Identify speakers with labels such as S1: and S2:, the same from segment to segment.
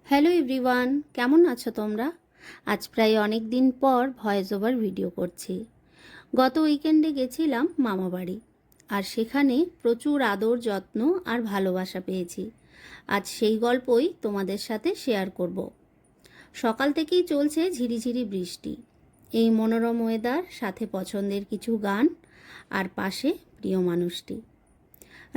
S1: Hello everyone, কেমন আছো তোমরা? আজ প্রায় অনেক দিন পর ভয়েস ওভার ভিডিও করছি। গত উইকেন্ডে গেছিলাম মামাবাড়ি, আর সেখানে প্রচুর আদর যত্ন আর ভালোবাসা পেয়েছি। আজ সেই গল্পই তোমাদের সাথে শেয়ার করব। সকাল থেকেই চলছে ঝিরিঝিরি বৃষ্টি, এই মনোরম ওয়েদার, সাথে পছন্দের কিছু গান, আর পাশে প্রিয় মানুষটি।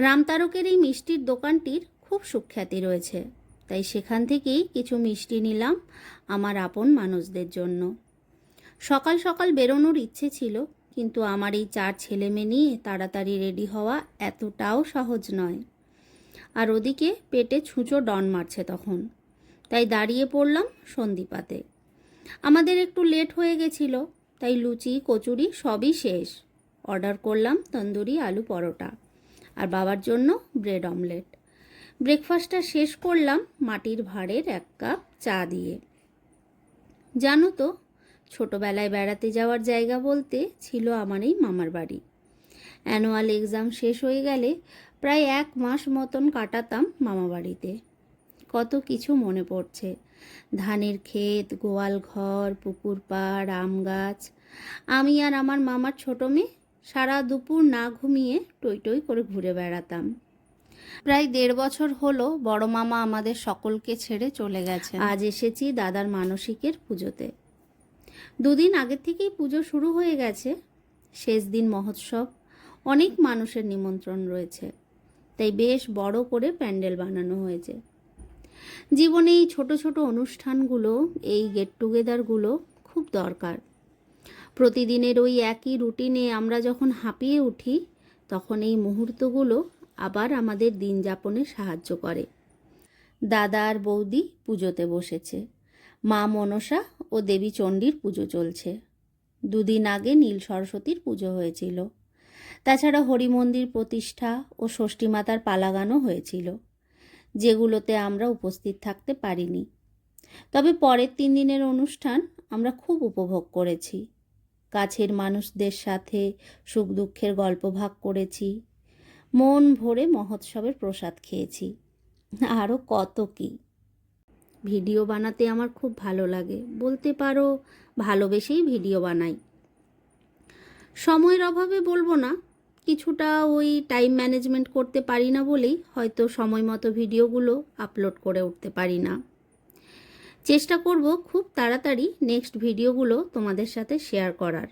S1: রামতারকের এই মিষ্টির দোকানটির খুব সুখ্যাতি রয়েছে, তাই সেখান থেকেই কিছু মিষ্টি নিলাম আমার আপন মানুষদের জন্য। সকাল সকাল বেরোনোর ইচ্ছে ছিল, কিন্তু আমার এই 4 ছেলেমেয়ে নিয়ে তাড়াতাড়ি রেডি হওয়া এতটাও সহজ নয়। আর ওদিকে পেটে ছুঁচো ডন মারছে তখন, তাই দাঁড়িয়ে পড়লাম সন্ধিপাতে। আমাদের একটু লেট হয়ে গেছিল, তাই লুচি কচুরি সবই শেষ। অর্ডার করলাম তন্দুরি আলু পরোটা, আর বাবার জন্য ব্রেড অমলেট। ব্রেকফাস্টটা শেষ করলাম মাটির ভাঁড়ের 1 কাপ চা দিয়ে। জানো তো, ছোটোবেলায় বেড়াতে যাওয়ার জায়গা বলতে ছিল আমার এই মামার বাড়ি। অ্যানুয়াল এক্সাম শেষ হয়ে গেলে প্রায় 1 মাস মতন কাটাতাম মামা বাড়িতে। কত কিছু মনে পড়ছে, ধানের ক্ষেত, গোয়াল ঘর, পুকুর পাড়, আম গাছ। আমি আর আমার মামার ছোটো মেয়ে সারা দুপুর না ঘুমিয়ে টই টই করে ঘুরে বেড়াতাম। প্রায় 1.5 বছর হলো বড় মামা আমাদের সকলকে ছেড়ে চলে গেছেন। আজ এসেছি দাদার মানসিকের পুজোতে। 2 দিন আগের থেকেই পুজো শুরু হয়ে গেছে। শেষ দিন মহোৎসব, অনেক মানুষের নিমন্ত্রণ রয়েছে, তাই বেশ বড় করে প্যান্ডেল বানানো হয়েছে। জীবনে এই ছোট ছোট অনুষ্ঠানগুলো, এই গেট টুগেদারগুলো খুব দরকার। প্রতিদিনের ওই একই রুটিনে আমরা যখন হাঁপিয়ে উঠি, তখন এই মুহূর্তগুলো আবার আমাদের দিন যাপনে সাহায্য করে। দাদা আর বৌদি পুজোতে বসেছে। মা মনসা ও দেবী চণ্ডীর পুজো চলছে। 2 দিন আগে নীল সরস্বতীর পুজো হয়েছিল। তাছাড়া হরি মন্দির প্রতিষ্ঠা ও ষষ্ঠী মাতার পালাগানও হয়েছিল, যেগুলোতে আমরা উপস্থিত থাকতে পারিনি। তবে পরের 3 দিনের অনুষ্ঠান আমরা খুব উপভোগ করেছি। কাছের মানুষদের সাথে সুখ দুঃখের গল্প ভাগ করেছি, মন ভরে মহোৎসবের প্রসাদ খেয়েছি, আরও কত কি। ভিডিও বানাতে আমার খুব ভালো লাগে, বলতে পারো ভালোবেসেই ভিডিও বানাই। সময়ের অভাবে বলবো না, কিছুটা ওই টাইম ম্যানেজমেন্ট করতে পারি না বলেই হয়তো সময় মতো ভিডিওগুলো আপলোড করে উঠতে পারি না। চেষ্টা করব খুব তাড়াতাড়ি নেক্সট ভিডিওগুলো তোমাদের সাথে শেয়ার করার।